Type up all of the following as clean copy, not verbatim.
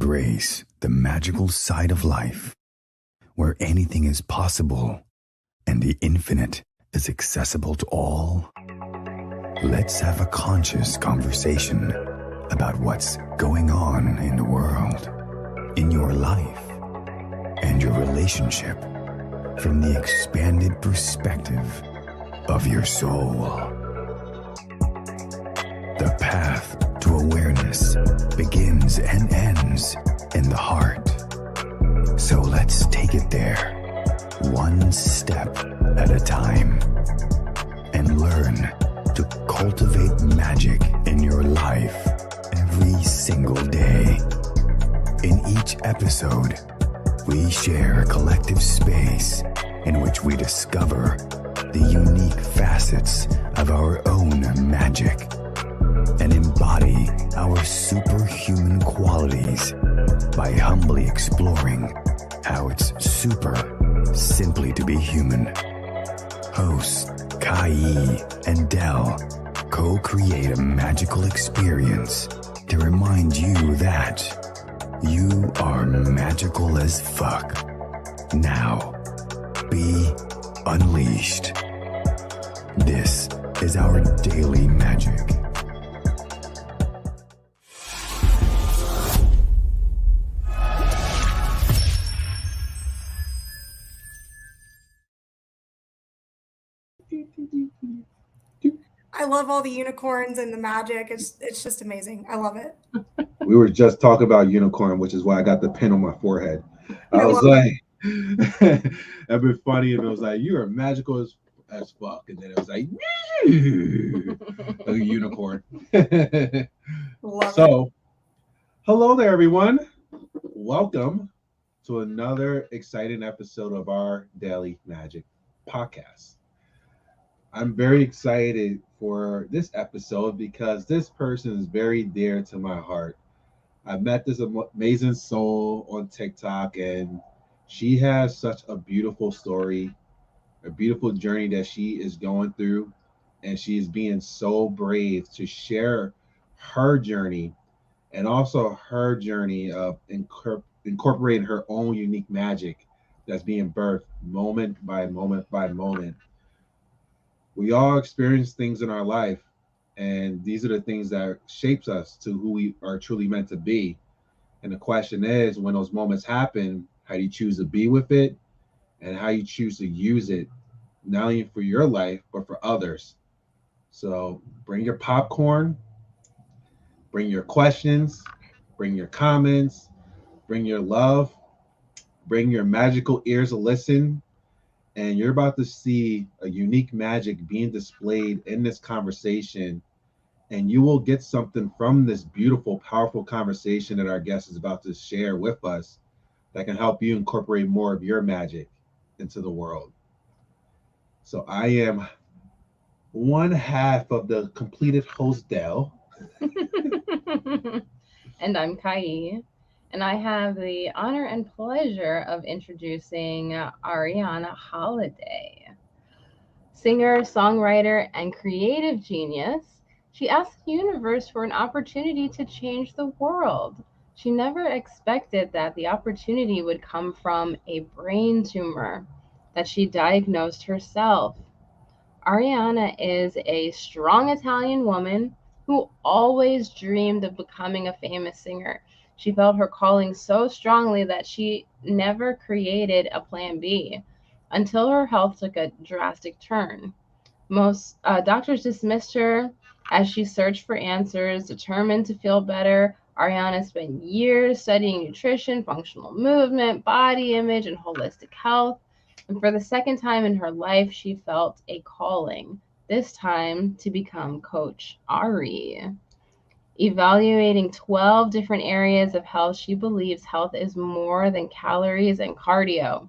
embrace the magical side of life, where anything is possible and the infinite is accessible to all? Let's have a conscious conversation about what's going on in the world, in your life, and your relationship from the expanded perspective of your soul. The path to awareness begins and ends in the heart. So let's take it there, one step at a time, and learn to cultivate magic in your life every single day. In each episode, we share a collective space in which we discover the unique facets of our own magic and embody our superhuman qualities by humbly exploring how it's super simply to be human. Hosts Kai and Dell co-create a magical experience to remind you that you are magical as fuck. Now, be unleashed. This is our daily magic. I love all the unicorns and the magic. It's just amazing. I love it. We were just talking about unicorn, which is why I got the pin on my forehead. I was like, that'd been funny, and it was like, you are magical as fuck, and then it was like, a unicorn. So, hello there, everyone. Welcome to another exciting episode of our Daily Magic podcast. I'm very excited for this episode because this person is very dear to my heart. I met this amazing soul on TikTok, and she has such a beautiful story, a beautiful journey that she is going through, and she is being so brave to share her journey and also her journey of incorporating her own unique magic that's being birthed moment by moment by moment. We all experience things in our life, and these are the things that shapes us to who we are truly meant to be. And the question is, when those moments happen, how do you choose to be with it, and how you choose to use it, not only for your life, but for others. So bring your popcorn, bring your questions, bring your comments, bring your love, bring your magical ears to listen, and you're about to see a unique magic being displayed in this conversation, and you will get something from this beautiful, powerful conversation that our guest is about to share with us that can help you incorporate more of your magic into the world. So I am one half of the completed host, Dell. And I'm Kai. And I have the honor and pleasure of introducing Arianna Holiday. Singer, songwriter, and creative genius, she asked the universe for an opportunity to change the world. She never expected that the opportunity would come from a brain tumor that she diagnosed herself. Arianna is a strong Italian woman who always dreamed of becoming a famous singer. She felt her calling so strongly that she never created a plan B until her health took a drastic turn. Most doctors dismissed her as she searched for answers, determined to feel better. Arianna spent years studying nutrition, functional movement, body image, and holistic health. And for the second time in her life, she felt a calling, this time to become Coach Ari. Evaluating 12 different areas of health, she believes health is more than calories and cardio.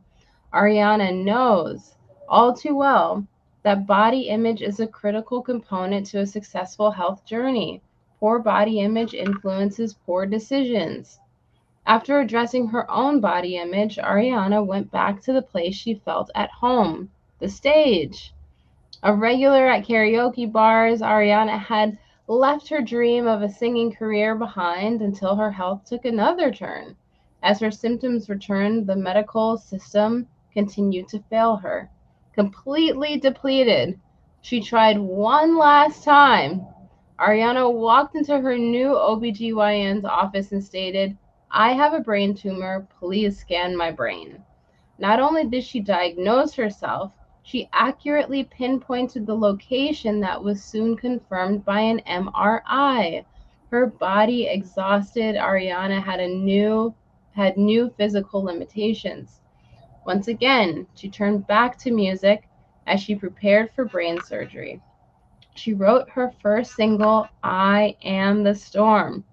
Arianna knows all too well that body image is a critical component to a successful health journey. Poor body image influences poor decisions. After addressing her own body image, Arianna went back to the place she felt at home, the stage. A regular at karaoke bars, Arianna had left her dream of a singing career behind until her health took another turn. As her symptoms returned, the medical system continued to fail her. Completely depleted, she tried one last time. Arianna walked into her new OBGYN's office and stated, "I have a brain tumor. Please scan my brain." Not only did she diagnose herself, she accurately pinpointed the location that was soon confirmed by an MRI. Her body exhausted, Arianna had new physical limitations. Once again, she turned back to music as she prepared for brain surgery. She wrote her first single, "I Am the Storm,"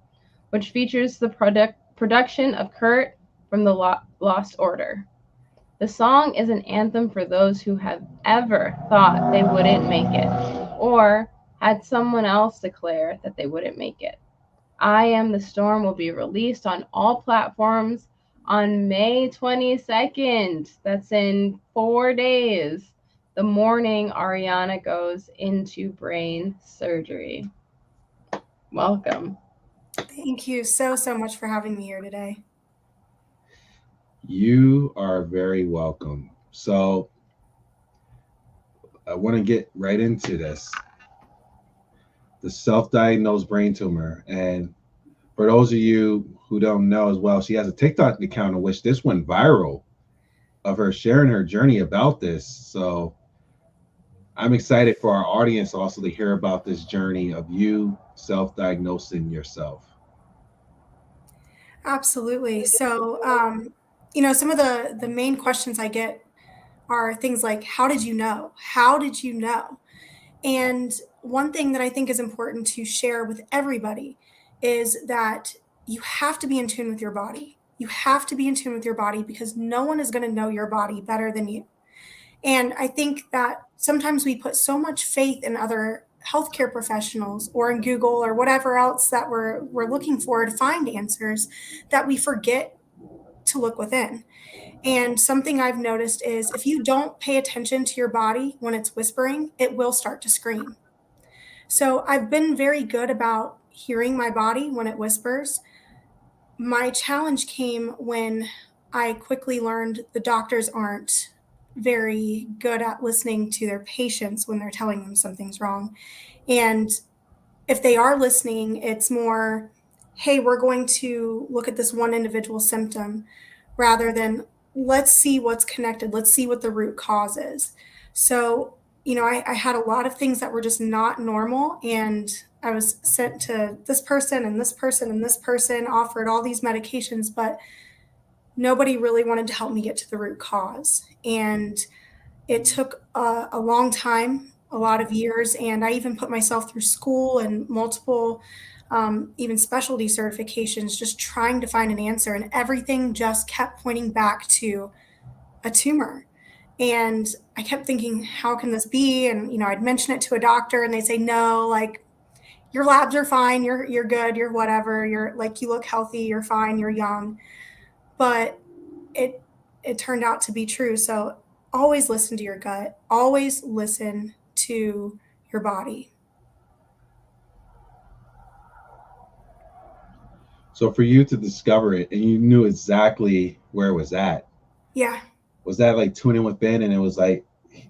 which features the production of Kurt from the Lost Order. The song is an anthem for those who have ever thought they wouldn't make it, or had someone else declare that they wouldn't make it. "I Am the Storm" will be released on all platforms on May 22nd. That's in 4 days, the morning Arianna goes into brain surgery. Welcome. Thank you so much for having me here today. You are very welcome. So I want to get right into this. The self-diagnosed brain tumor. And for those of you who don't know as well, she has a TikTok account in which this went viral of her sharing her journey about this. So I'm excited for our audience also to hear about this journey of you self-diagnosing yourself. Absolutely. So, some of the main questions I get are things like, how did you know? How did you know? And one thing that I think is important to share with everybody is that you have to be in tune with your body. You have to be in tune with your body because no one is going to know your body better than you. And I think that sometimes we put so much faith in other healthcare professionals or in Google or whatever else that we're looking for to find answers that we forget to look within. And something I've noticed is if you don't pay attention to your body when it's whispering, it will start to scream. So I've been very good about hearing my body when it whispers. My challenge came when I quickly learned the doctors aren't very good at listening to their patients when they're telling them something's wrong. And if they are listening, it's more, hey, we're going to look at this one individual symptom rather than let's see what's connected. Let's see what the root cause is. So, I had a lot of things that were just not normal. And I was sent to this person and this person and this person, offered all these medications, but nobody really wanted to help me get to the root cause. And it took a long time, a lot of years. And I even put myself through school and multiple, even specialty certifications, just trying to find an answer. And everything just kept pointing back to a tumor. And I kept thinking, how can this be? And, I'd mention it to a doctor and they say, no, like your labs are fine. You're good. You're whatever. You're like, you look healthy. You're fine. You're young. But it turned out to be true. So always listen to your gut. Always listen to your body. So for you to discover it and you knew exactly where it was at. Yeah. Was that like tuning within and it was like,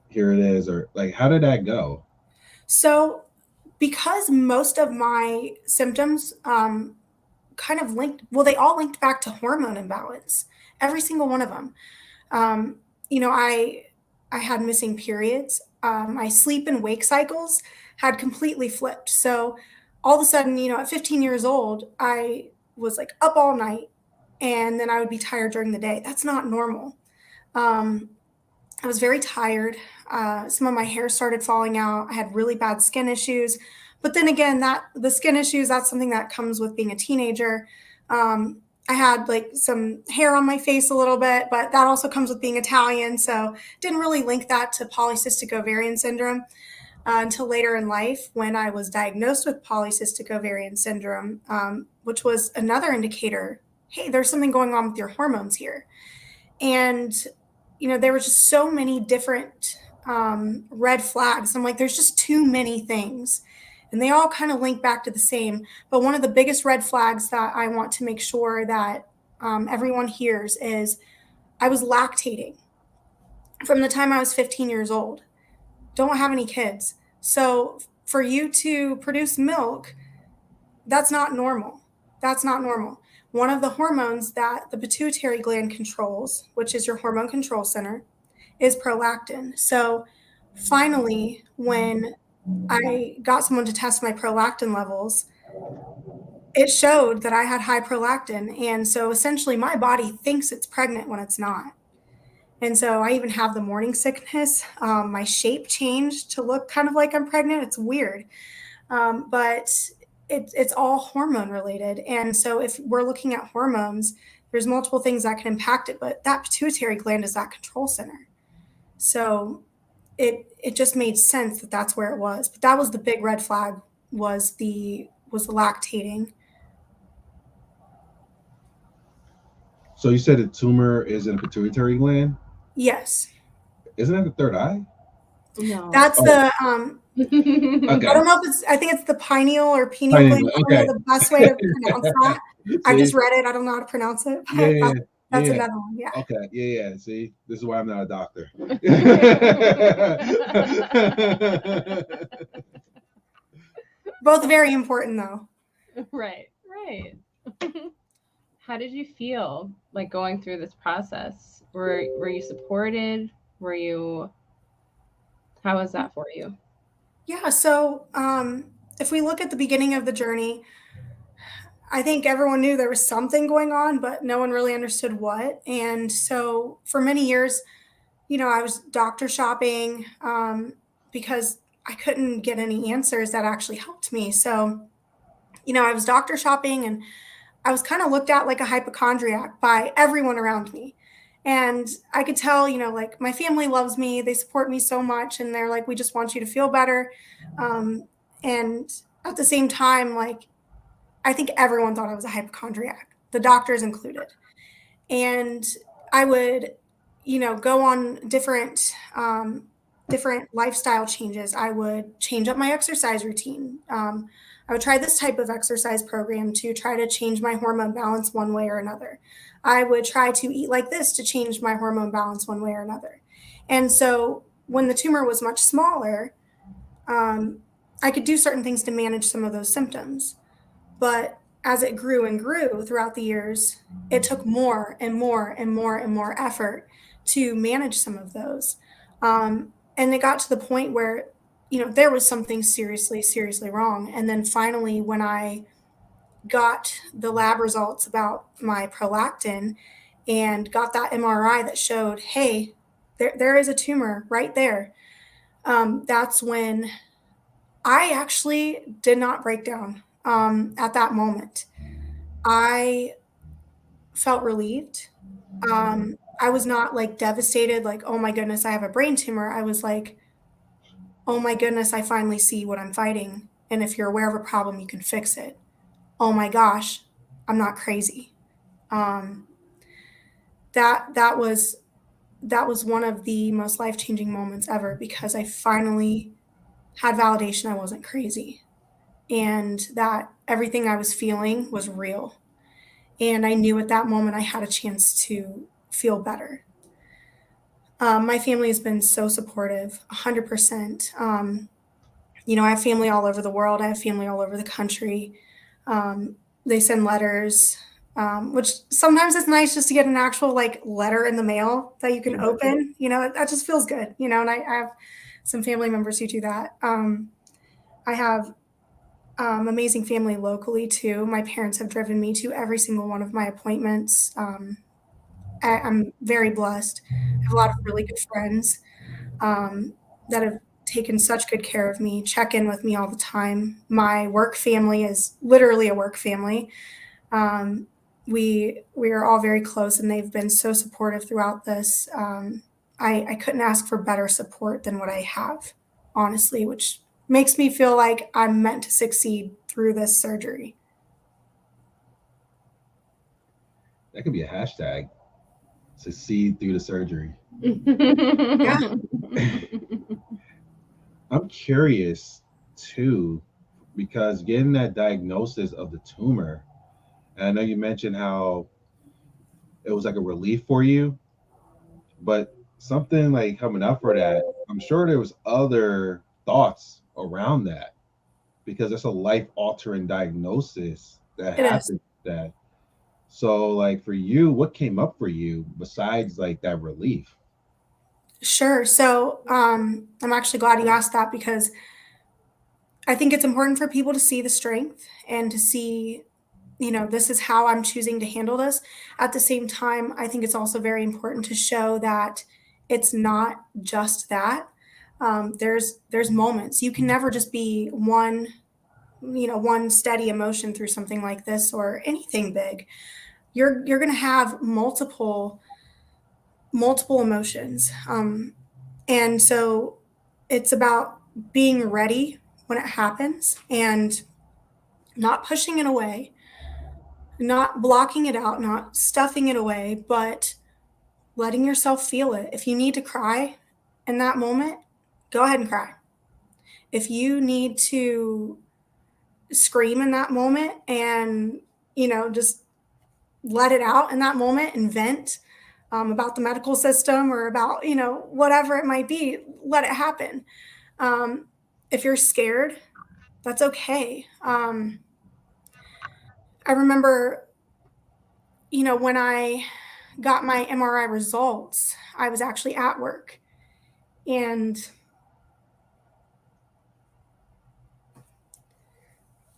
here it is? Or like, how did that go? So because most of my symptoms kind of linked, well, they all linked back to hormone imbalance, every single one of them. I had missing periods. My sleep and wake cycles had completely flipped. So all of a sudden, at 15 years old, I was like up all night and then I would be tired during the day. That's not normal. I was very tired. Some of my hair started falling out. I had really bad skin issues. But then again, the skin issues, that's something that comes with being a teenager. I had like some hair on my face a little bit, but that also comes with being Italian. So didn't really link that to polycystic ovarian syndrome until later in life when I was diagnosed with polycystic ovarian syndrome, which was another indicator, hey, there's something going on with your hormones here. And, there were just so many different red flags. I'm like, there's just too many things. And they all kind of link back to the same. But one of the biggest red flags that I want to make sure that everyone hears is I was lactating from the time I was 15 years old. Don't have any kids. So for you to produce milk, that's not normal. That's not normal. One of the hormones that the pituitary gland controls, which is your hormone control center, is prolactin. So finally, when I got someone to test my prolactin levels, it showed that I had high prolactin. And so essentially my body thinks it's pregnant when it's not. And so I even have the morning sickness. My shape changed to look kind of like I'm pregnant. It's weird. But it's all hormone related. And so if we're looking at hormones, there's multiple things that can impact it, but that pituitary gland is that control center. So it just made sense that that's where it was. But that was the big red flag, was the lactating. So you said a tumor is in the pituitary gland? Yes. Isn't that the third eye? No. That's the Okay. I don't know if I think it's the pineal or pineal gland. I don't know the best way to pronounce that. I just read it. I don't know how to pronounce it. But that's another one. Yeah. Okay. Yeah. See, this is why I'm not a doctor. Both very important though. Right. How did you feel like going through this process? Were you supported? How was that for you? Yeah. So if we look at the beginning of the journey, I think everyone knew there was something going on, but no one really understood what. And so for many years, I was doctor shopping because I couldn't get any answers that actually helped me. So, I was doctor shopping and I was kind of looked at like a hypochondriac by everyone around me. And I could tell, like my family loves me. They support me so much. And they're like, we just want you to feel better. And at the same time, like, I think everyone thought I was a hypochondriac, the doctors included. And I would, go on different lifestyle changes. I would change up my exercise routine. I would try this type of exercise program to try to change my hormone balance one way or another. I would try to eat like this to change my hormone balance one way or another. And so when the tumor was much smaller, I could do certain things to manage some of those symptoms. But as it grew and grew throughout the years, it took more and more and more and more effort to manage some of those. And it got to the point where, there was something seriously, seriously wrong. And then finally, when I got the lab results about my prolactin and got that MRI that showed, hey, there is a tumor right there, that's when I actually did not break down at that moment. I felt relieved. I was not like devastated, like, oh my goodness, I have a brain tumor. I was like, oh my goodness, I finally see what I'm fighting. And if you're aware of a problem, you can fix it. Oh my gosh, I'm not crazy. That was one of the most life-changing moments ever, because I finally had validation I wasn't crazy and that everything I was feeling was real. And I knew at that moment I had a chance to feel better. My family has been so supportive, 100%. I have family all over the world. I have family all over the country. They send letters, which sometimes it's nice just to get an actual like letter in the mail that you can open. That just feels good. And I have some family members who do that. I have amazing family locally too. My parents have driven me to every single one of my appointments. I'm very blessed. I have a lot of really good friends that have taken such good care of me, check in with me all the time. My work family is literally a work family. We are all very close, and they've been so supportive throughout this. I couldn't ask for better support than what I have, honestly, which makes me feel like I'm meant to succeed through this surgery. That could be a hashtag. Succeed through the surgery. Yeah. I'm curious too, because getting that diagnosis of the tumor, and I know you mentioned how it was like a relief for you, but something like coming up for that, I'm sure there was other thoughts around that because it's a life altering diagnosis that It is. happened with that. So like for you, what came up for you besides like that relief? Sure. So I'm actually glad you asked that because I think it's important for people to see the strength and to see, this is how I'm choosing to handle this. At the same time, I think it's also very important to show that it's not just that. There's moments. You can never just be one steady emotion through something like this or anything big. You're going to have multiple emotions. And so it's about being ready when it happens and not pushing it away, not blocking it out, not stuffing it away, but letting yourself feel it. If you need to cry in that moment, go ahead and cry. If you need to scream in that moment and, just let it out in that moment and vent about the medical system or about, whatever it might be, let it happen. Um, if you're scared, that's okay. I remember, when I got my MRI results, I was actually at work. And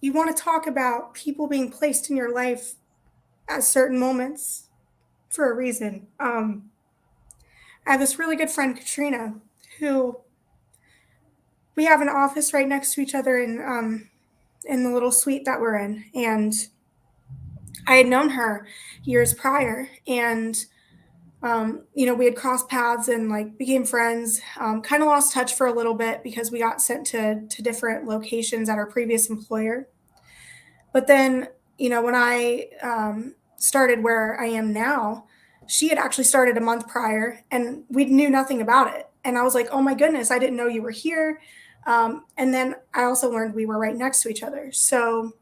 you want to talk about people being placed in your life at certain moments for a reason. I have this really good friend, Katrina, who we have an office right next to each other in the little suite that we're in. And I had known her years prior, and we had crossed paths and like became friends. Kind of lost touch for a little bit because we got sent to different locations at our previous employer. But then, when I started where I am now, she had actually started a month prior, and we knew nothing about it. And I was like, "Oh my goodness, I didn't know you were here." And then I also learned we were right next to each other. So,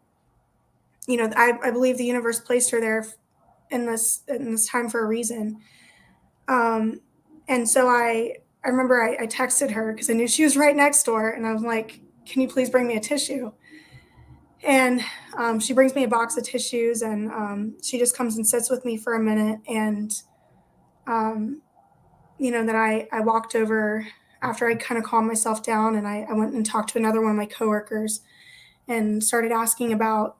I believe the universe placed her there in this time for a reason. Um, and so I remember I texted her because I knew she was right next door, and I was like, "Can you please bring me a tissue?" And she brings me a box of tissues, and she just comes and sits with me for a minute. And um, then I walked over after I kind of calmed myself down, and I went and talked to another one of my coworkers and started asking about,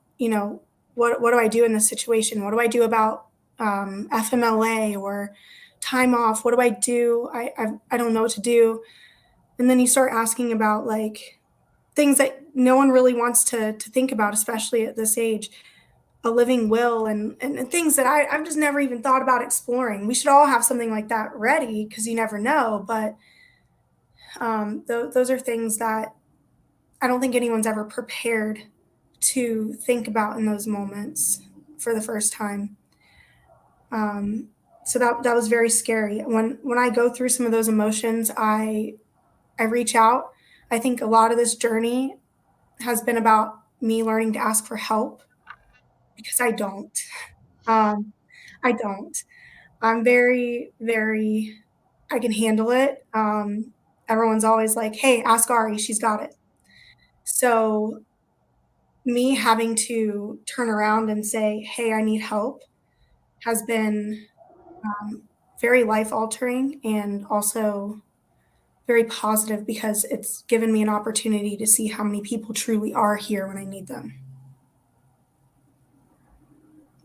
what do I do in this situation? What do I do about FMLA or time off? What do I do? I don't know what to do. And then you start asking about like things that no one really wants to think about, especially at this age, a living will and things that I've just never even thought about exploring. We should all have something like that ready because you never know. But those are things that I don't think anyone's ever prepared to think about in those moments for the first time. So that was very scary. When I go through some of those emotions, I reach out. I think a lot of this journey has been about me learning to ask for help because I don't. Um, I don't. I'm very, very, I can handle it. Everyone's always like, hey, ask Ari, she's got it. So, me having to turn around and say, hey, I need help has been very life altering and also very positive because it's given me an opportunity to see how many people truly are here when I need them.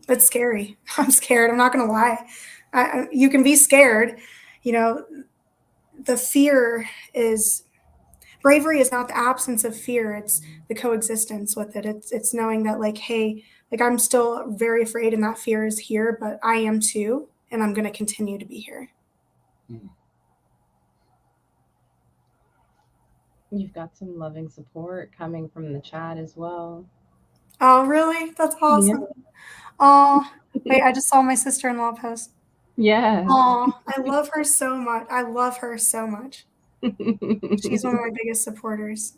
It's scary. I'm scared. I'm not going to lie. You can be scared. You know, the fear is bravery is not the absence of fear. It's the coexistence with it. It's knowing that like, hey, like I'm still very afraid and that fear is here, but I am too, and I'm going to continue to be here. You've got some loving support coming from the chat as well. Oh, really? That's awesome. Yeah. Oh, wait, I just saw my sister-in-law post. Yeah. Oh, I love her so much. I love her so much. She's one of my biggest supporters.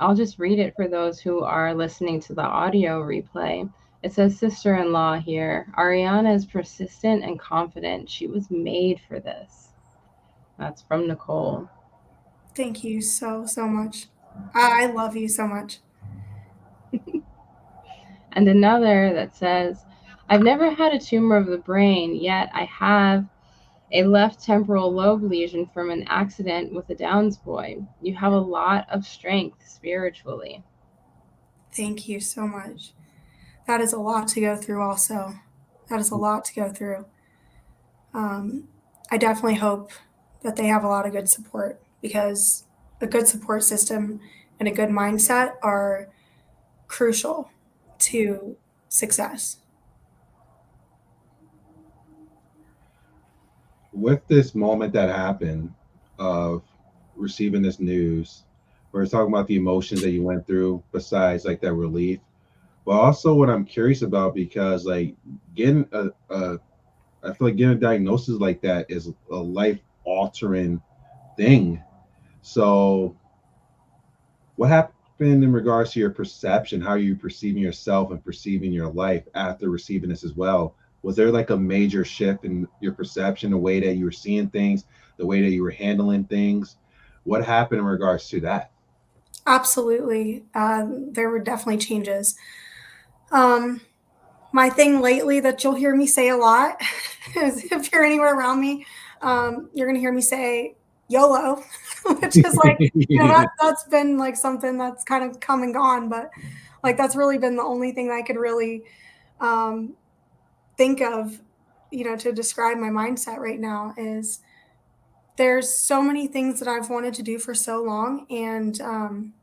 I'll just read it for those who are listening to the audio replay. It says, sister-in-law here. Arianna is persistent and confident. She was made for this. That's from Nicole. Thank you so much. I love you so much. And another that says, I've never had a tumor of the brain, yet I have a left temporal lobe lesion from an accident with a Downs boy. You have a lot of strength spiritually. Thank you so much. That is a lot to go through also. That is a lot to go through. I definitely hope that they have a lot of good support, because a good support system and a good mindset are crucial to success. With this moment that happened of receiving this news, we're talking about the emotions that you went through besides like that relief, but also what I'm curious about, because like getting I feel like getting a diagnosis like that is a life altering thing. So what happened in regards to your perception? How are you perceiving yourself and perceiving your life after receiving this as well? Was there like a major shift in your perception, the way that you were seeing things, the way that you were handling things? What happened in regards to that? Absolutely. There were definitely changes. My thing lately that you'll hear me say a lot is, if you're anywhere around me, you're going to hear me say YOLO, which is like, that's been like something that's kind of come and gone, but like that's really been the only thing that I could really think of, to describe my mindset right now. Is there's so many things that I've wanted to do for so long, and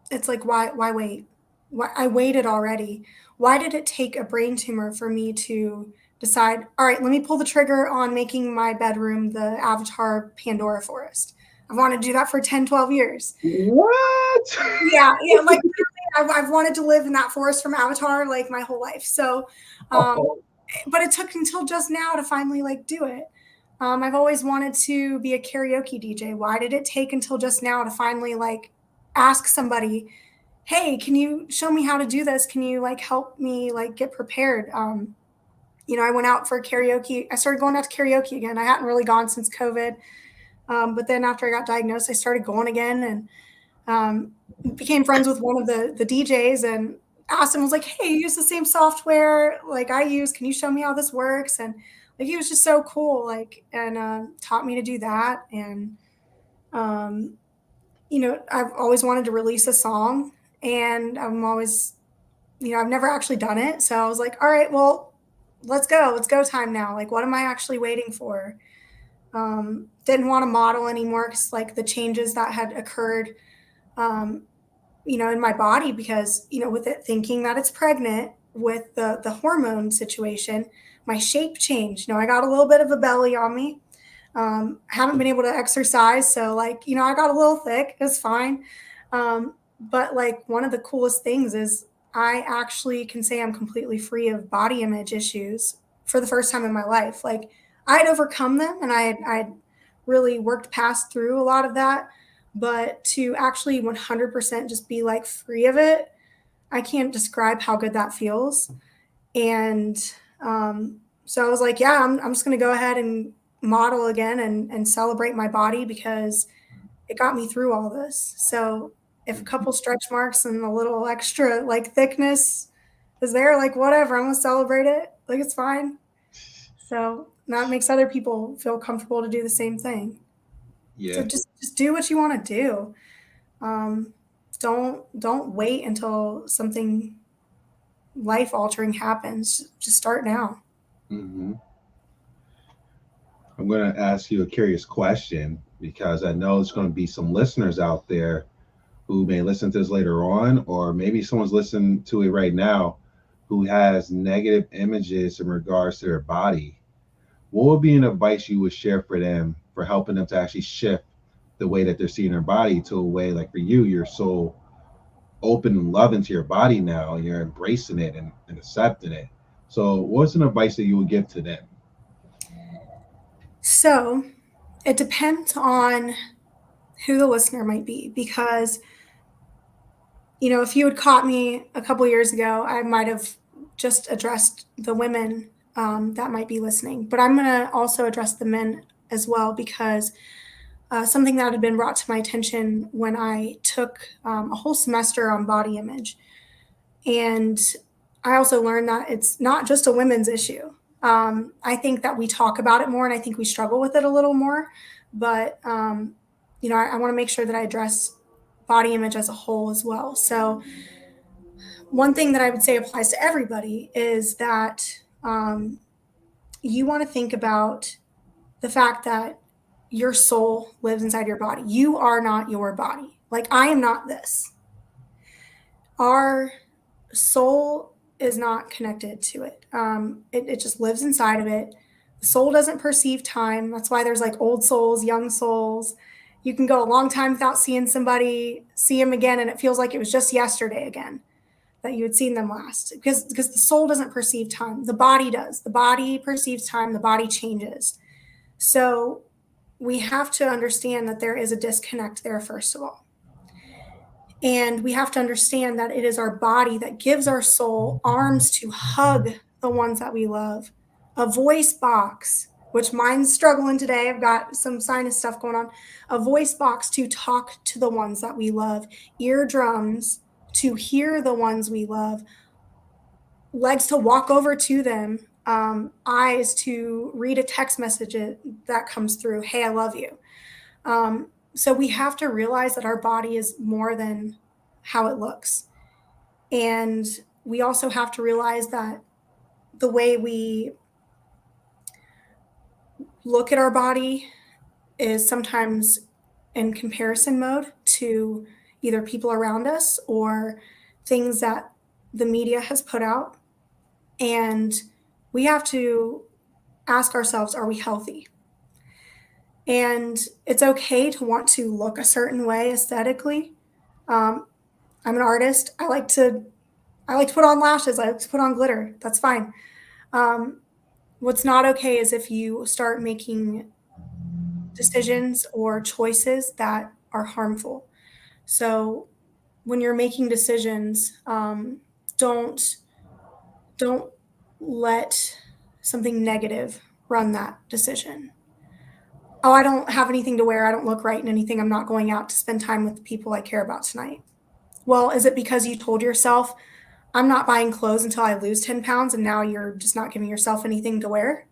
it's like, why wait? Why, I waited already. Why did it take a brain tumor for me to decide, all right, let me pull the trigger on making my bedroom the Avatar Pandora forest? I've wanted to do that for 10, 12 years. What? Yeah, like I've wanted to live in that forest from Avatar like my whole life. So, but it took until just now to finally like do it. I've always wanted to be a karaoke DJ. Why did it take until just now to finally like ask somebody, hey, can you show me how to do this? Can you like help me like get prepared? I went out for karaoke. I started going out to karaoke again. I hadn't really gone since COVID. But then after I got diagnosed, I started going again, and became friends with one of the DJs, and asked him, was like, hey, you use the same software like I use. Can you show me how this works? And like, he was just so cool, like, and taught me to do that. And, I've always wanted to release a song, and I'm always, I've never actually done it. So I was like, all right, well, let's go time now. Like, what am I actually waiting for? Didn't want to model anymore, because like the changes that had occurred, in my body, because, with it thinking that it's pregnant with the hormone situation, my shape changed. I got a little bit of a belly on me. Haven't been able to exercise. So like, I got a little thick. It's fine. But like, one of the coolest things is I actually can say I'm completely free of body image issues for the first time in my life. Like, I had overcome them, and I'd really worked past through a lot of that. But to actually 100% just be like free of it, I can't describe how good that feels. And so I was like, yeah, I'm just going to go ahead and model again, and celebrate my body, because it got me through all this. So if a couple stretch marks and a little extra like thickness is there, like, whatever, I'm going to celebrate it. Like, it's fine. So that makes other people feel comfortable to do the same thing. Yeah. So just do what you want to do. Don't wait until something life altering happens. Just start now. Mm-hmm. I'm going to ask you a curious question, because I know there's going to be some listeners out there who may listen to this later on, or maybe someone's listening to it right now who has negative images in regards to their body. What would be an advice you would share for them, for helping them to actually shift the way that they're seeing their body to a way, like for you, you're so open and loving to your body now, and you're embracing it and accepting it. So what's an advice that you would give to them? So it depends on who the listener might be, because if you had caught me a couple years ago, I might have just addressed the women that might be listening. But I'm going to also address the men as well, because something that had been brought to my attention when I took a whole semester on body image. And I also learned that it's not just a women's issue. I think that we talk about it more, and I think we struggle with it a little more. But, I want to make sure that I address body image as a whole as well. So one thing that I would say applies to everybody is that you want to think about the fact that your soul lives inside your body. You are not your body. Like, I am not this. Our soul is not connected to it. It just lives inside of it. The soul doesn't perceive time. That's why there's like old souls, young souls. You can go a long time without seeing somebody, see them again, and it feels like it was just yesterday again that you had seen them last, because the soul doesn't perceive time. The body does. The body perceives time. The body changes. So we have to understand that there is a disconnect there, first of all. And we have to understand that it is our body that gives our soul arms to hug the ones that we love, a voice box, which mine's struggling today. I've got some sinus stuff going on. A voice box to talk to the ones that we love, eardrums to hear the ones we love, legs to walk over to them, eyes to read a text message that comes through, hey, I love you. So we have to realize that our body is more than how it looks. And we also have to realize that the way we look at our body is sometimes in comparison mode to either people around us or things that the media has put out. And we have to ask ourselves, are we healthy? And it's okay to want to look a certain way aesthetically. I'm an artist. I like to put on lashes. I like to put on glitter. That's fine. What's not okay is if you start making decisions or choices that are harmful. So when you're making decisions, don't let something negative run that decision. Oh, I don't have anything to wear. I don't look right in anything. I'm not going out to spend time with the people I care about tonight. Well, is it because you told yourself, I'm not buying clothes until I lose 10 pounds, and now you're just not giving yourself anything to wear?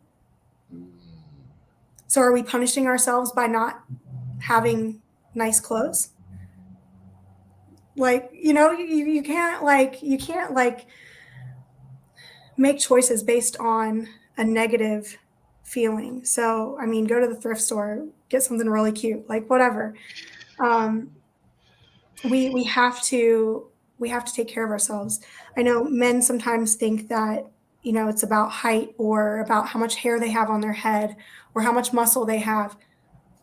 So are we punishing ourselves by not having nice clothes? Like, you can't make choices based on a negative feeling. So, I mean, go to the thrift store, get something really cute, like whatever. We have to take care of ourselves. I know men sometimes think that, it's about height or about how much hair they have on their head or how much muscle they have.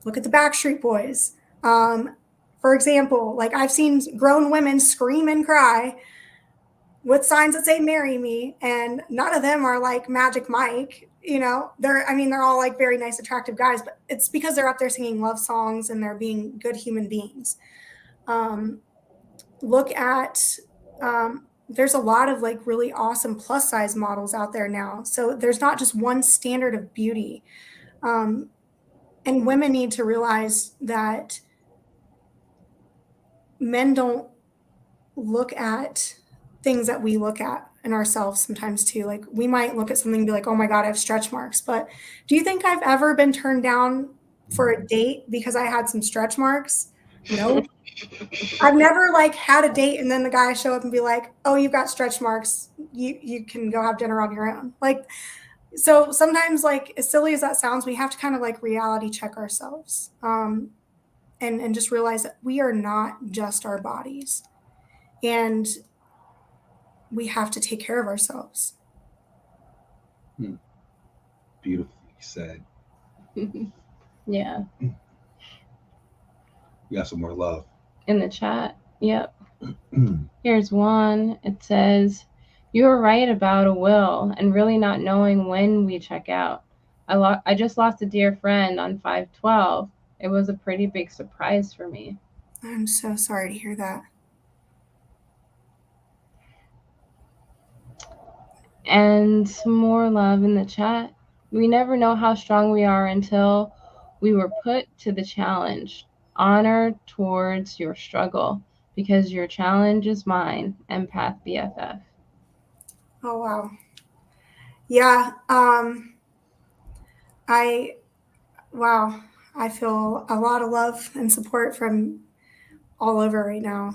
Look at the Backstreet Boys. For example, like, I've seen grown women scream and cry with signs that say "marry me," and none of them are like Magic Mike. They're all like very nice, attractive guys, but it's because they're up there singing love songs and they're being good human beings. Look at, there's a lot of like really awesome plus size models out there now. So there's not just one standard of beauty. And women need to realize that men don't look at things that we look at in ourselves sometimes too. Like, we might look at something and be like, oh my God, I have stretch marks. But do you think I've ever been turned down for a date because I had some stretch marks? No. I've never like had a date and then the guy show up and be like, oh, you've got stretch marks. You can go have dinner on your own. Like, so sometimes, like, as silly as that sounds, we have to kind of like reality check ourselves, and just realize that we are not just our bodies, and we have to take care of ourselves. Beautifully said. Yeah. You got some more love In the chat. Yep. Here's one. It says, you were right about a will and really not knowing when we check out. I just lost a dear friend on 5/12. It was a pretty big surprise for me. I'm so sorry to hear that. And some more love in the chat. We never know how strong we are until we were put to the challenge. Honor towards your struggle, because your challenge is mine. Empath BFF. Oh, wow. Yeah. I feel a lot of love and support from all over right now.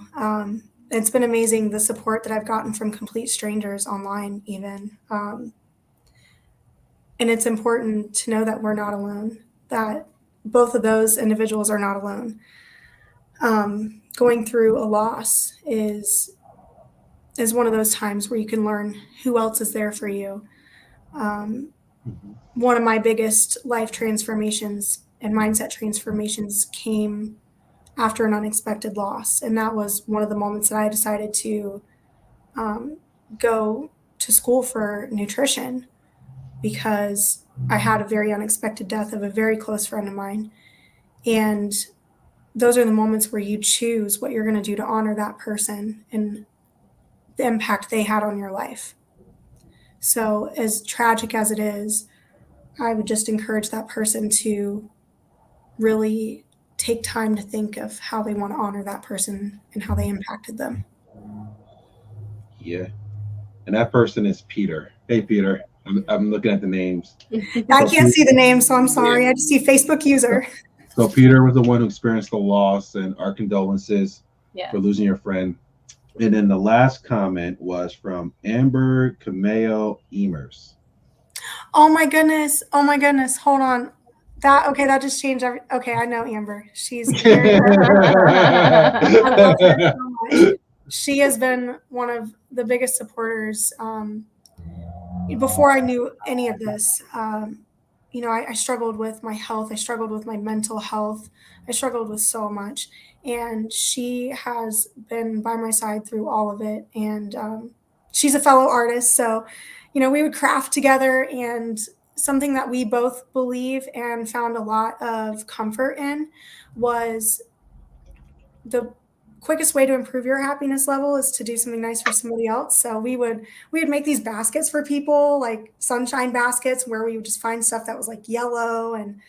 It's been amazing, the support that I've gotten from complete strangers online, even. And it's important to know that we're not alone, that both of those individuals are not alone. Going through a loss is one of those times where you can learn who else is there for you. One of my biggest life transformations and mindset transformations came after an unexpected loss. And that was one of the moments that I decided to go to school for nutrition, because I had a very unexpected death of a very close friend of mine. And those are the moments where you choose what you're going to do to honor that person and the impact they had on your life. So as tragic as it is, I would just encourage that person to really take time to think of how they want to honor that person and how they impacted them. Yeah. And that person is Peter. Hey, Peter. I'm looking at the names. I can't see the name, so I'm sorry. I just see Facebook user. So Peter was the one who experienced the loss, and our condolences Yeah. for losing your friend. And then the last comment was from Amber Cameo Emers. Oh my goodness. Hold on. That just changed okay, I know Amber. She's very I love her so much. She has been one of the biggest supporters. Before I knew any of this, I struggled with my health. I struggled with my mental health. I struggled with so much. And she has been by my side through all of it. And she's a fellow artist. So, we would craft together. And something that we both believe and found a lot of comfort in was the quickest way to improve your happiness level is to do something nice for somebody else. So we would make these baskets for people, like sunshine baskets, where we would just find stuff that was like yellow and,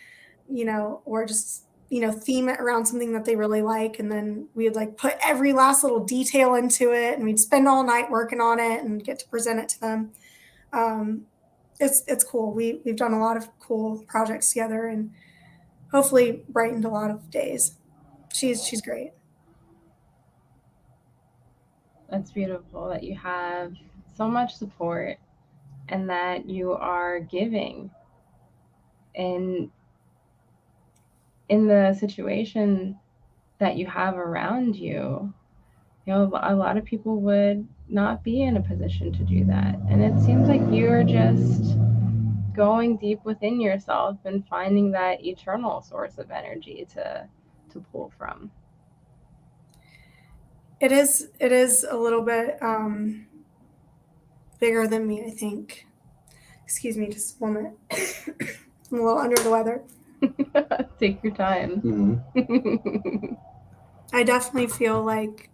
or just, theme it around something that they really like. And then we would like put every last little detail into it, and we'd spend all night working on it and get to present it to them. It's cool. We've done a lot of cool projects together and hopefully brightened a lot of days. She's great. That's beautiful that you have so much support and that you are giving. And in the situation that you have around you, a lot of people would not be in a position to do that. And it seems like you're just going deep within yourself and finding that eternal source of energy to pull from. It is a little bit bigger than me, I think. Excuse me, just a moment. I'm a little under the weather. Take your time. Mm-hmm. I definitely feel like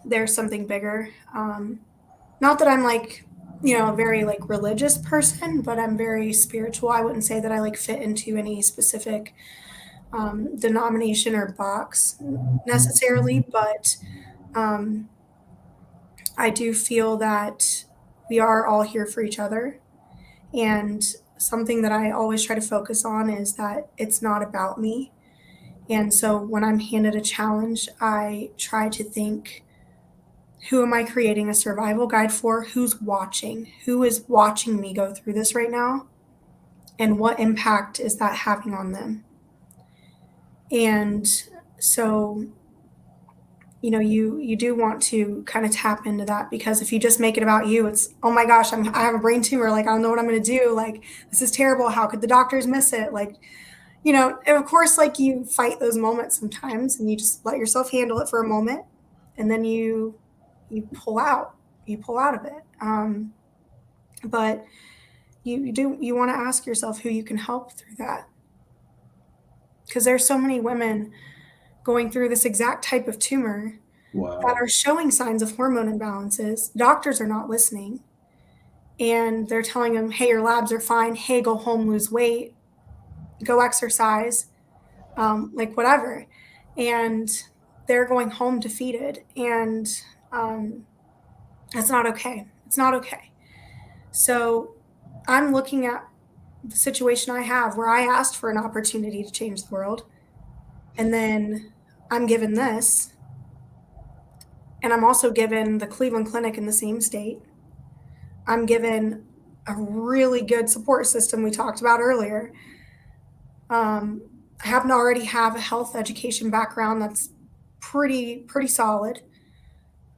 there's something bigger. Not that I'm like, a very like religious person, but I'm very spiritual. I wouldn't say that I like fit into any specific denomination or box necessarily, but I do feel that we are all here for each other. And something that I always try to focus on is that it's not about me. And so when I'm handed a challenge, I try to think, who am I creating a survival guide for? Who's watching? Who is watching me go through this right now? And what impact is that having on them? And so, you do want to kind of tap into that, because if you just make it about you, it's, oh my gosh, I have a brain tumor. Like, I don't know what I'm going to do. Like, this is terrible. How could the doctors miss it? Like, and of course, like, you fight those moments sometimes and you just let yourself handle it for a moment. And then you pull out of it. But you want to ask yourself who you can help through that. Because there's so many women going through this exact type of tumor Wow. that are showing signs of hormone imbalances. Doctors are not listening. and they're telling them, hey, your labs are fine. Hey, go home, lose weight, go exercise, like whatever. And they're going home defeated. And that's not okay. It's not okay. So I'm looking at the situation I have where I asked for an opportunity to change the world. And then I'm given this. And I'm also given the Cleveland Clinic in the same state. I'm given a really good support system we talked about earlier. I happen to already have a health education background that's pretty solid.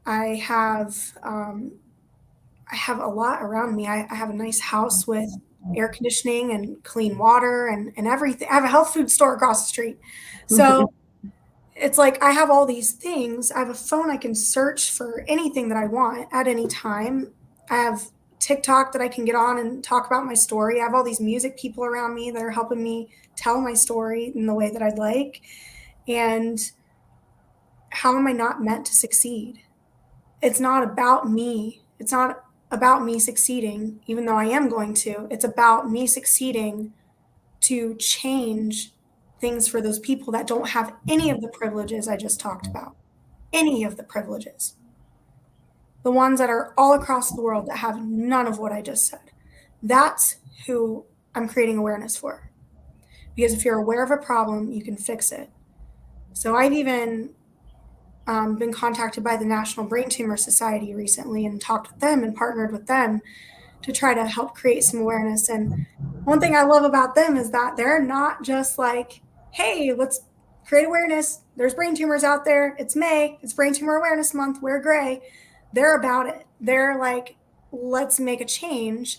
I have a lot around me. I have a nice house with air conditioning and clean water and everything. I have a health food store across the street. So it's like I have all these things. I have a phone I can search for anything that I want at any time. I have TikTok that I can get on and talk about my story. I have all these music people around me that are helping me tell my story in the way that I'd like. And how am I not meant to succeed? It's not about me. It's not about me succeeding, even though I am going to. It's about me succeeding to change things for those people that don't have any of the privileges I just talked about. Any of the privileges. The ones that are all across the world that have none of what I just said. That's who I'm creating awareness for. Because if you're aware of a problem, you can fix it. So I've even been contacted by the National Brain Tumor Society recently and talked with them and partnered with them to try to help create some awareness. And one thing I love about them is that they're not just like, hey, let's create awareness. There's brain tumors out there. It's May. It's Brain Tumor Awareness Month. Wear gray. They're about it. They're like, let's make a change.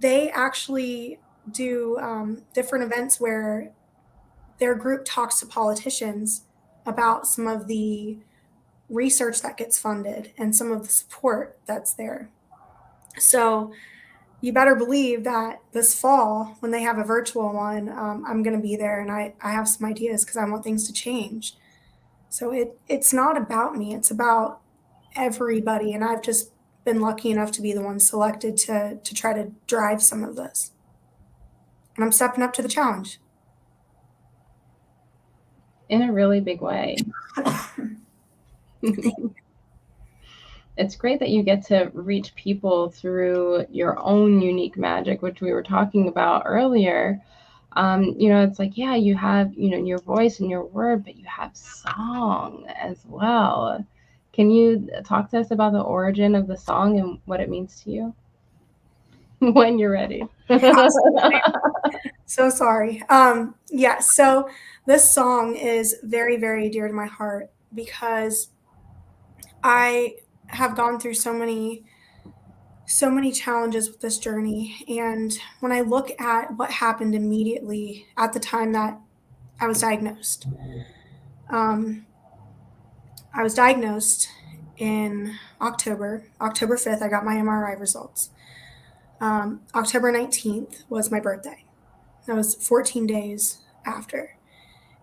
They actually do different events where their group talks to politicians about some of the research that gets funded and some of the support that's there. So you better believe that this fall, when they have a virtual one, I'm going to be there, and I have some ideas because I want things to change. So it's not about me. It's about everybody. And I've just been lucky enough to be the one selected to try to drive some of this. And I'm stepping up to the challenge. In a really big way. It's great that you get to reach people through your own unique magic, which we were talking about earlier. It's like, yeah, you have, your voice and your word, but you have song as well. Can you talk to us about the origin of the song and what it means to you? When you're ready. So sorry. So this song is very, very dear to my heart because I have gone through so many challenges with this journey. And when I look at what happened immediately at the time that I was diagnosed, I was diagnosed in October 5th. I got my MRI results. October 19th was my birthday. That was 14 days after.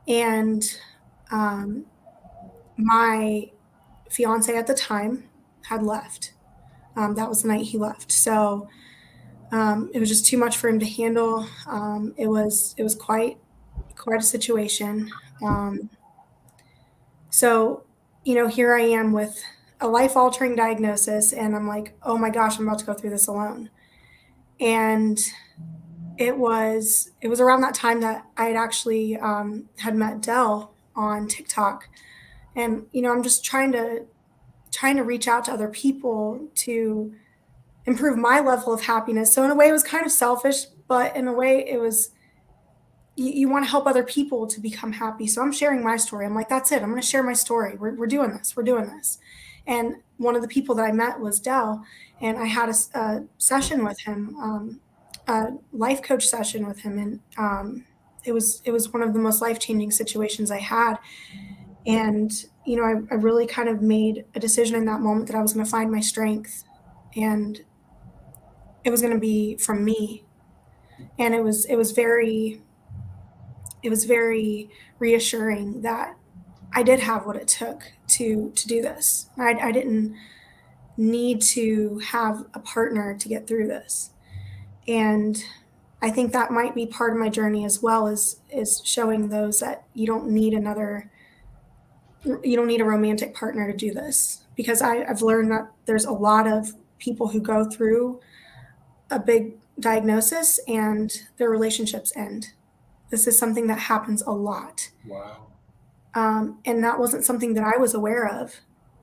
And my fiance at the time had left. That was the night he left. So it was just too much for him to handle. It was quite a situation. So, here I am with a life-altering diagnosis, and I'm like, oh my gosh, I'm about to go through this alone. And it was around that time that I had actually had met Dell on TikTok. And, I'm just trying to reach out to other people to improve my level of happiness. So in a way, it was kind of selfish, but in a way, it was you want to help other people to become happy. So I'm sharing my story. I'm like, that's it. I'm going to share my story. We're doing this. We're doing this. And one of the people that I met was Dell, and I had a session with him, a life coach session with him, and it was one of the most life-changing situations I had. And I really kind of made a decision in that moment that I was going to find my strength, and it was going to be from me. And it was very reassuring that I did have what it took to do this. I didn't need to have a partner to get through this. And I think that might be part of my journey as well, is showing those that you don't need a romantic partner to do this, because I've learned that there's a lot of people who go through a big diagnosis and their relationships end. This is something that happens a lot. Wow. And that wasn't something that I was aware of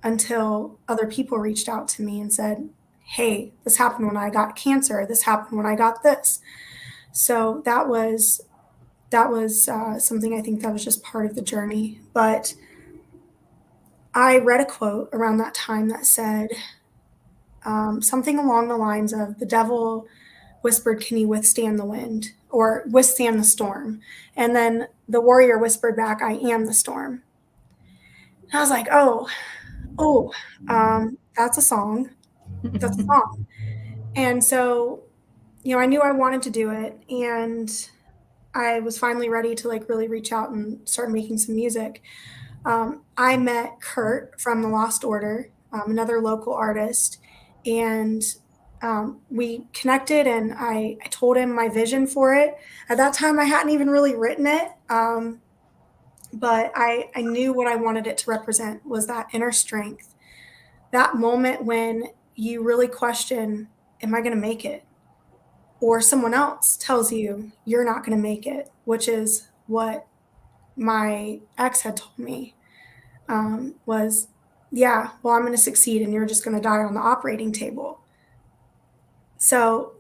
until other people reached out to me and said, hey, this happened when I got cancer. This happened when I got this. So that was something, I think that was just part of the journey. But I read a quote around that time that said something along the lines of, the devil whispered, can you withstand the wind or withstand the storm? And then the warrior whispered back, I am the storm. And I was like, that's a song. That's a song. And so, I knew I wanted to do it, and I was finally ready to like really reach out and start making some music. I met Kurt from the Lost Order, another local artist, and we connected, and I told him my vision for it. At that time, I hadn't even really written it, but I knew what I wanted it to represent was that inner strength, that moment when you really question, am I going to make it? Or someone else tells you you're not going to make it, which is what my ex had told me, was, yeah, well, I'm going to succeed and you're just going to die on the operating table. So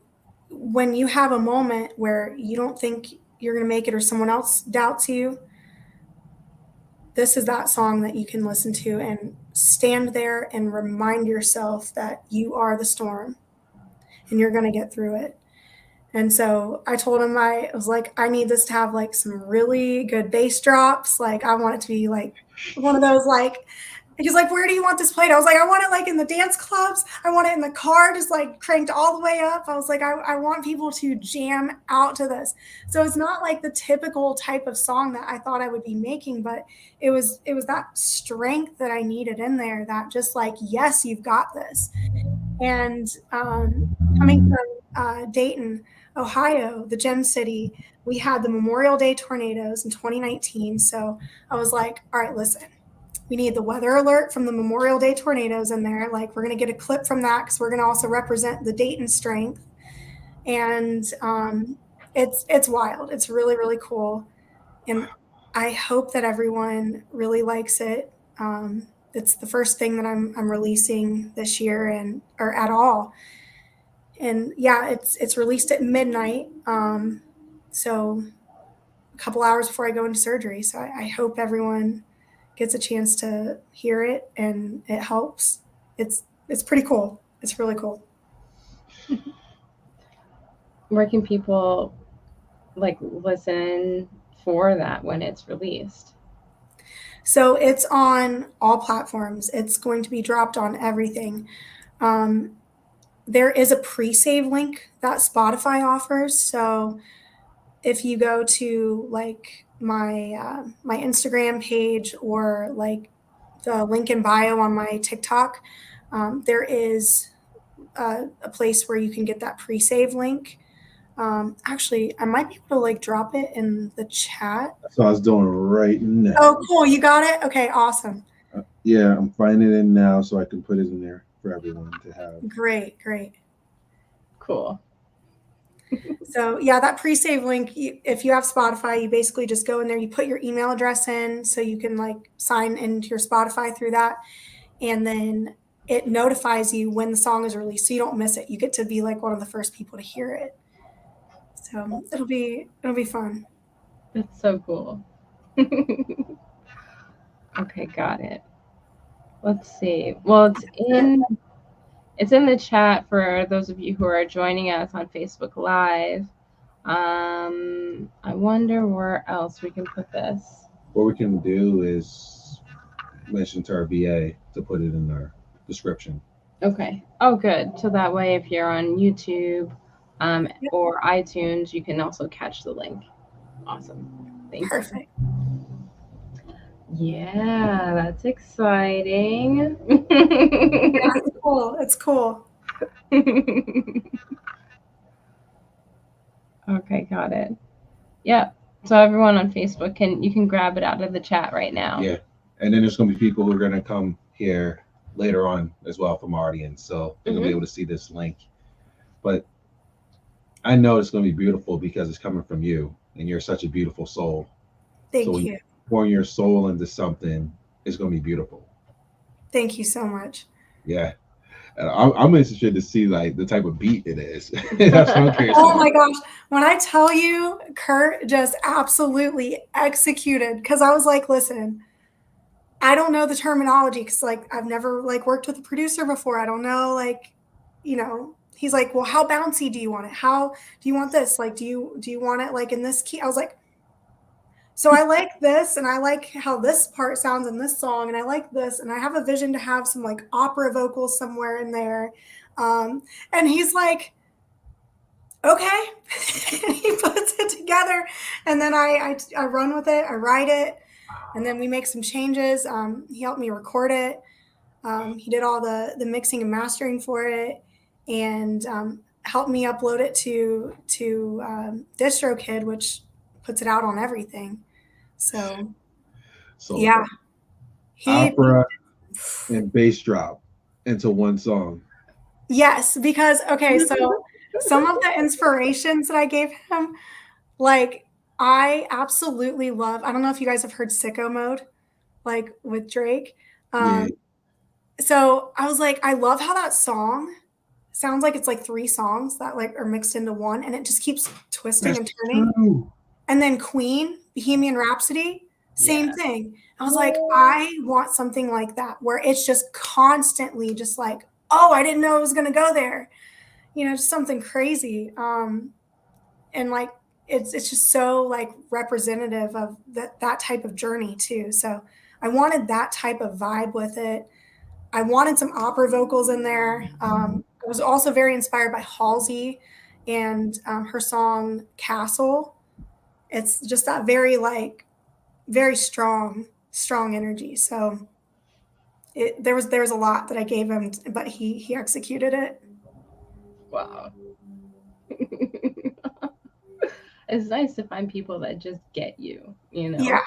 when you have a moment where you don't think you're going to make it, or someone else doubts you, this is that song that you can listen to and stand there and remind yourself that you are the storm and you're going to get through it. And so I told him, I was like, I need this to have like some really good bass drops. Like, I want it to be like one of those, like, he's like, where do you want this played? I was like, I want it like in the dance clubs. I want it in the car, just like cranked all the way up. I was like, I want people to jam out to this. So it's not like the typical type of song that I thought I would be making, but it was that strength that I needed in there, that just like, yes, you've got this. And coming from Dayton, Ohio, the Gem City, we had the Memorial Day tornadoes in 2019. So I was like, all right, listen, we need the weather alert from the Memorial Day tornadoes in there. Like, we're going to get a clip from that, because we're going to also represent the Dayton strength. And it's wild. It's really, really cool. And I hope that everyone really likes it. It's the first thing that I'm releasing this year, or at all. And yeah, it's released at midnight. So a couple hours before I go into surgery. So I hope everyone gets a chance to hear it and it helps. It's pretty cool. It's really cool. Where can people like listen for that when it's released? So it's on all platforms. It's going to be dropped on everything. There is a pre-save link that Spotify offers. So if you go to like my Instagram page, or like the link in bio on my TikTok, there is a place where you can get that pre-save link. Actually, I might be able to like drop it in the chat. That's what I was doing right now. Oh, cool. You got it? Okay, awesome. Yeah, I'm finding it now so I can put it in there for everyone to have. Great. Cool. So yeah, that pre-save link, if you have Spotify, you basically just go in there, you put your email address in so you can like sign into your Spotify through that. And then it notifies you when the song is released, so you don't miss it. You get to be like one of the first people to hear it. So it'll be fun. That's so cool. Okay, got it. Let's see. Well, it's in the chat for those of you who are joining us on Facebook Live. I wonder where else we can put this. What we can do is mention to our VA to put it in our description. Okay. Oh, good. So that way, if you're on YouTube or iTunes, you can also catch the link. Awesome. Thank you. Perfect. Yeah, that's exciting. Yeah, it's It's cool. Okay, got it. Yeah. So everyone on Facebook you can grab it out of the chat right now. Yeah. And then there's going to be people who are going to come here later on as well from our audience. So they're going to be able to see this link. But I know it's going to be beautiful because it's coming from you and you're such a beautiful soul. Thank so when you. you pour your soul into something, it's going to be beautiful. Thank you so much. Yeah. I'm interested to see like the type of beat it is. That's what I'm curious Oh about. my gosh. When I tell you, Kurt just absolutely executed, because I was like, listen, I don't know the terminology because like I've never like worked with a producer before. I don't know, like, he's like, well, how bouncy do you want it? How do you want this? Like, do you want it like in this key? I was like, so I like this and I like how this part sounds in this song and I like this and I have a vision to have some like opera vocals somewhere in there. And he's like, okay. And he puts it together and then I run with it. I write it and then we make some changes. He helped me record it. He did all the mixing and mastering for it and helped me upload it to DistroKid, which puts it out on everything. So yeah, opera and bass drop into one song. Yes, because okay, so some of the inspirations that I gave him, like I absolutely love. I don't know if you guys have heard "Sicko Mode," like with Drake. Yeah. So I was like, I love how that song sounds like it's like 3 songs that like are mixed into one, and it just keeps twisting and turning. True. And then Queen, Bohemian Rhapsody, same thing. I was like, Yay. I want something like that where it's just constantly just like, oh, I didn't know it was going to go there. Just something crazy. And like, it's just so like representative of that type of journey too. So I wanted that type of vibe with it. I wanted some opera vocals in there. I was also very inspired by Halsey and her song Castle. It's just that very strong energy. So there was a lot that I gave him, but he executed it. Wow. It's nice to find people that just get you, Yeah.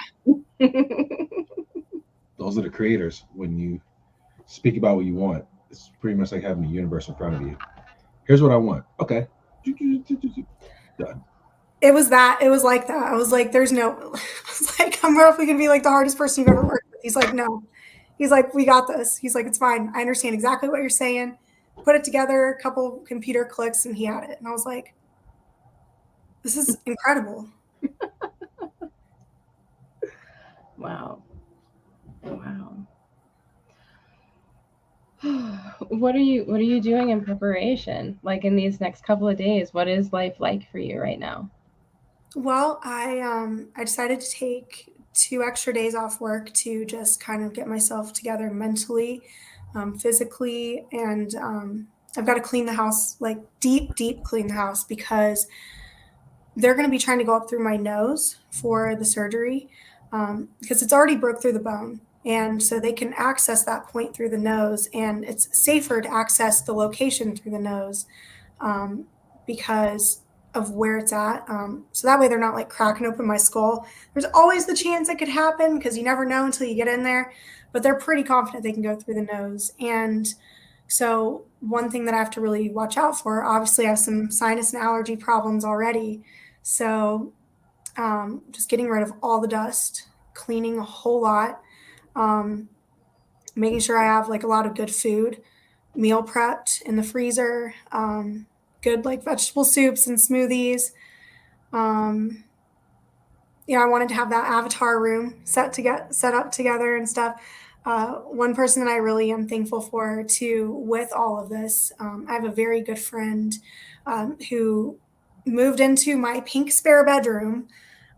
Those are the creators. When you speak about what you want, it's pretty much like having the universe in front of you. Here's what I want. Okay. Done. It was like that. I was like, there's no, I was like, I'm roughly going to be like the hardest person you've ever worked with. He's like, no. He's like, we got this. He's like, it's fine. I understand exactly what you're saying. Put it together, a couple computer clicks, and he had it. And I was like, this is incredible. Wow. What are you doing in preparation? Like in these next couple of days, what is life like for you right now? Well, I decided to take 2 extra days off work to just kind of get myself together mentally, physically, and I've got to clean the house, like deep clean the house because they're going to be trying to go up through my nose for the surgery because it's already broke through the bone. And so they can access that point through the nose, and it's safer to access the location through the nose because of where it's at. So that way they're not like cracking open my skull. There's always the chance it could happen because you never know until you get in there, but they're pretty confident they can go through the nose. And so one thing that I have to really watch out for, obviously I have some sinus and allergy problems already. So just getting rid of all the dust, cleaning a whole lot, making sure I have like a lot of good food, meal prepped in the freezer, good like vegetable soups and smoothies. I wanted to have that avatar room set up together and stuff. One person that I really am thankful for too with all of this, I have a very good friend who moved into my pink spare bedroom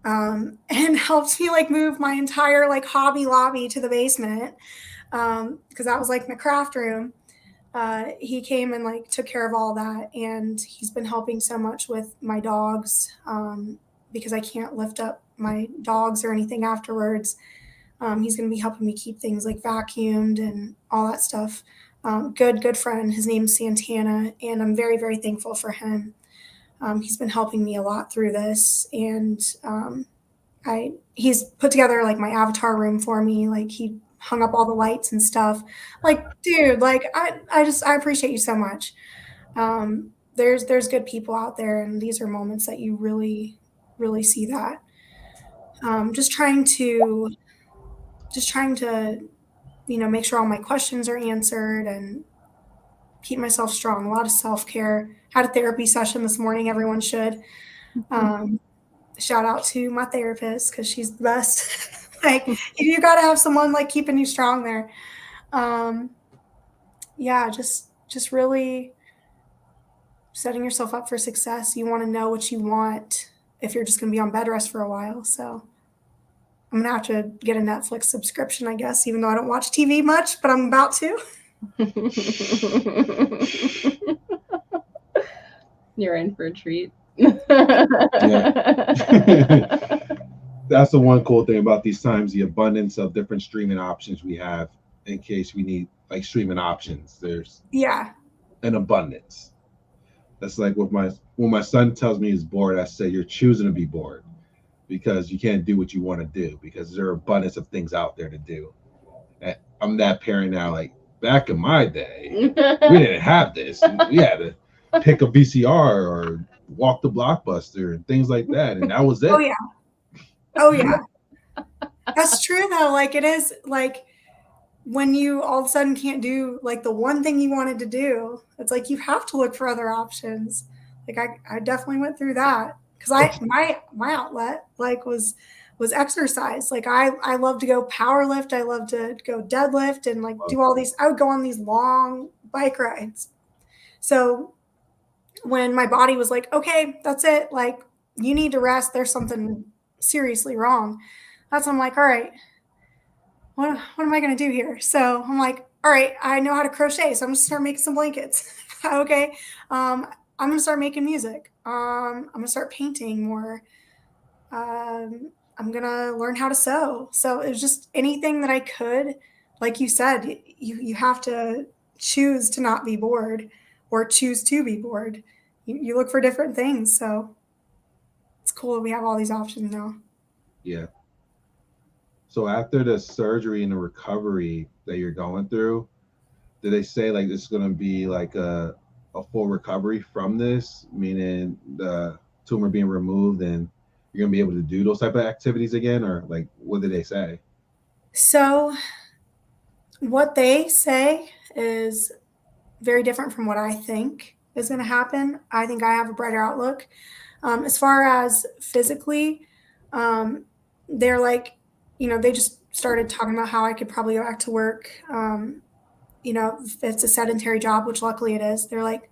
and helped me like move my entire like hobby lobby to the basement because that was like my craft room. He came and like took care of all that, and he's been helping so much with my dogs because I can't lift up my dogs or anything afterwards. He's going to be helping me keep things like vacuumed and all that stuff. good friend. His name's Santana, and I'm very, very thankful for him. He's been helping me a lot through this, and he's put together like my avatar room for me. Like he hung up all the lights and stuff. Like, dude, like I appreciate you so much. There's good people out there, and these are moments that you really, really see that. Just trying to, make sure all my questions are answered and keep myself strong. A lot of self-care. Had a therapy session this morning. Everyone should. Shout out to my therapist because she's the best. Like you got to have someone like keeping you strong there. Yeah, just really setting yourself up for success. You want to know what you want if you're just going to be on bed rest for a while. So I'm going to have to get a Netflix subscription, I guess, even though I don't watch TV much, but I'm about to. You're in for a treat. That's the one cool thing about these times, the abundance of different streaming options we have in case we need like streaming options. There's an abundance. That's like when my son tells me he's bored, I say you're choosing to be bored because you can't do what you want to do because there are abundance of things out there to do. I'm that parent now. Like back in my day, we didn't have this. We had to pick a VCR or walk the Blockbuster and things like that, and that was it. Oh yeah. That's true though. Like it is like when you all of a sudden can't do like the one thing you wanted to do, it's like you have to look for other options. Like I definitely went through that because my outlet like was exercise. Like I love to go power lift. I love to go deadlift and like do all these. I would go on these long bike rides. So when my body was like, okay, that's it. Like you need to rest. There's something seriously wrong. That's when I'm like, all right, what am I going to do here? So I'm like, all right, I know how to crochet. So I'm going to start making some blankets. Okay. I'm going to start making music. I'm going to start painting more. I'm going to learn how to sew. So it was just anything that I could. Like you said, you have to choose to not be bored or choose to be bored. You look for different things. So it's cool that we have all these options now. Yeah. So after the surgery and the recovery that you're going through, did they say like this is going to be like a full recovery from this, meaning the tumor being removed and you're going to be able to do those type of activities again? Or like, what did they say? So what they say is very different from what I think is going to happen. I think I have a brighter outlook. As far as physically, they're like, they just started talking about how I could probably go back to work. If it's a sedentary job, which luckily it is. They're like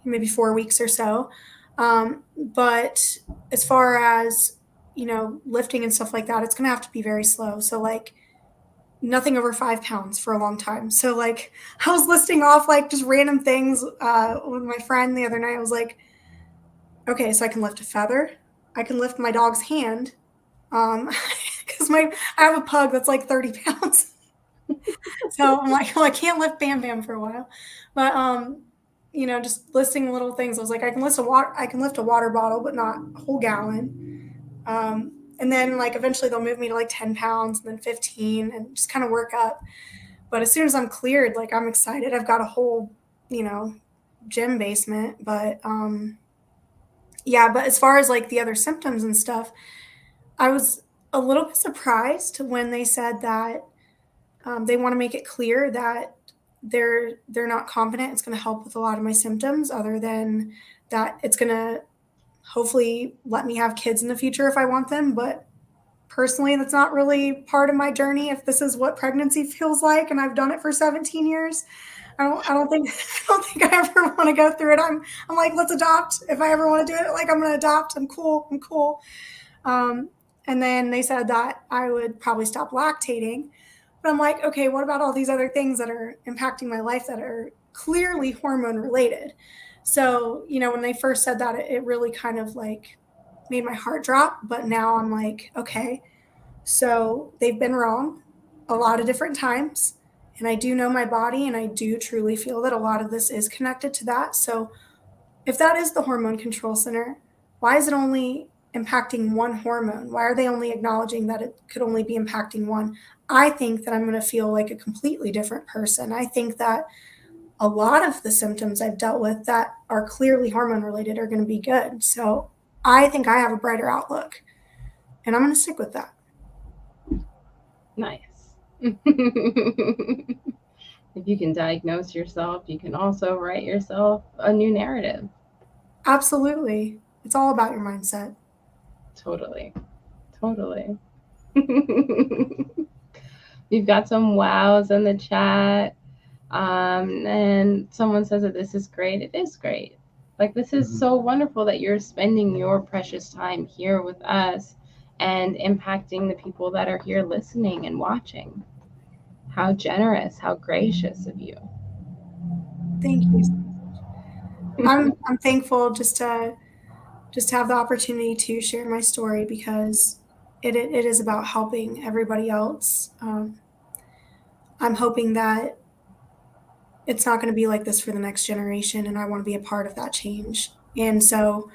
maybe 4 weeks or so. But as far as, lifting and stuff like that, it's going to have to be very slow. So like nothing over 5 pounds for a long time. So like I was listing off like just random things with my friend the other night. I was like, okay, so I can lift a feather. I can lift my dog's hand. Because I have a pug that's like 30 pounds. So I'm like, well, I can't lift Bam Bam for a while. But just listing little things. I was like, I can lift a water bottle, but not a whole gallon. And then like eventually they'll move me to like 10 pounds and then 15 and just kind of work up. But as soon as I'm cleared, like I'm excited. I've got a whole, gym basement. But but as far as like the other symptoms and stuff, I was a little bit surprised when they said that they want to make it clear that they're not confident it's going to help with a lot of my symptoms, other than that it's going to hopefully let me have kids in the future if I want them. But personally, that's not really part of my journey. If this is what pregnancy feels like, and I've done it for 17 years, I don't think I ever want to go through it. I'm like, let's adopt. If I ever want to do it, like I'm going to adopt. I'm cool. And then they said that I would probably stop lactating. But I'm like, okay, what about all these other things that are impacting my life that are clearly hormone related? So, when they first said that, it really kind of like made my heart drop. But now I'm like, okay, so they've been wrong a lot of different times. And I do know my body, and I do truly feel that a lot of this is connected to that. So if that is the hormone control center, why is it only impacting one hormone? Why are they only acknowledging that it could only be impacting one? I think that I'm going to feel like a completely different person. I think that a lot of the symptoms I've dealt with that are clearly hormone related are going to be good. So I think I have a brighter outlook, and I'm going to stick with that. Nice. If you can diagnose yourself, you can also write yourself a new narrative. Absolutely. It's all about your mindset. Totally. We've got some wows in the chat. And someone says that this is great. It is great. Like, this is so wonderful that you're spending your precious time here with us and impacting the people that are here listening and watching. How generous, how gracious of you. Thank you so much. I'm thankful just to have the opportunity to share my story, because it is about helping everybody else. I'm hoping that it's not going to be like this for the next generation, and I want to be a part of that change. And so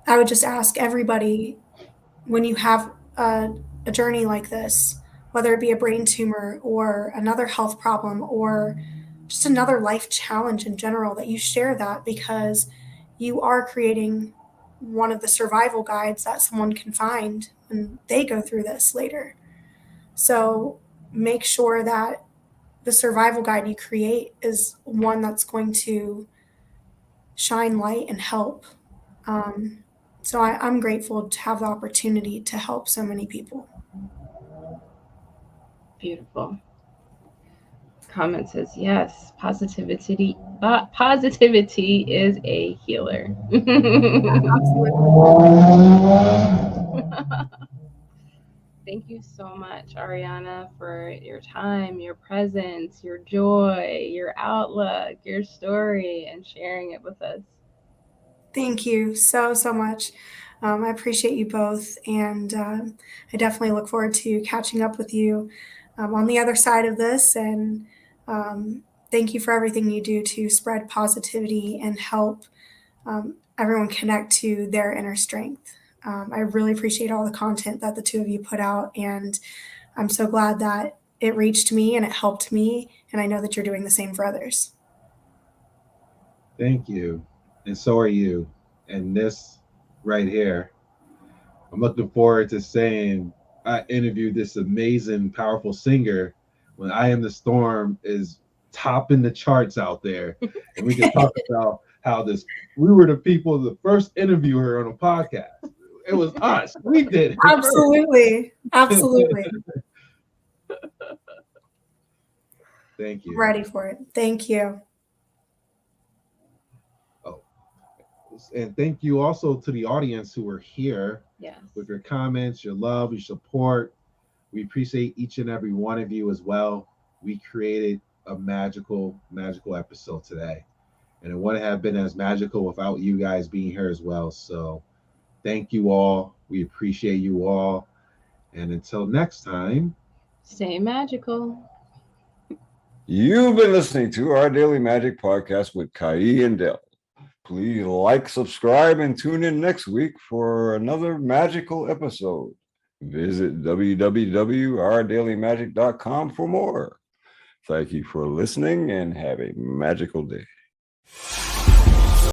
I would just ask everybody, when you have a journey like this, whether it be a brain tumor or another health problem or just another life challenge in general, that you share that, because you are creating one of the survival guides that someone can find when they go through this later. So make sure that the survival guide you create is one that's going to shine light and help. So I'm grateful to have the opportunity to help so many people. Beautiful. Comment says, yes, positivity is a healer. Thank you so much, Arianna, for your time, your presence, your joy, your outlook, your story, and sharing it with us. Thank you so much. I appreciate you both, and I definitely look forward to catching up with you on the other side of this. And thank you for everything you do to spread positivity and help everyone connect to their inner strength. I really appreciate all the content that the two of you put out, and I'm so glad that it reached me and it helped me, and I know that you're doing the same for others. Thank you. And so are you. And this right here, I'm looking forward to saying I interviewed this amazing, powerful singer when I Am the Storm is topping the charts out there. And we can talk about how we were the people, the first interviewer on a podcast. It was us. We did it. Absolutely. Absolutely. Thank you. I'm ready for it. Thank you. And thank you also to the audience who are here. Yes. With your comments, your love, your support. We appreciate each and every one of you as well. We created a magical episode today. And it wouldn't have been as magical without you guys being here as well. So thank you all. We appreciate you all. And until next time, stay magical. You've been listening to our Daily Magic Podcast with Kai and Dell. Please like, subscribe, and tune in next week for another magical episode. Visit www.ourdailymagic.com for more. Thank you for listening and have a magical day.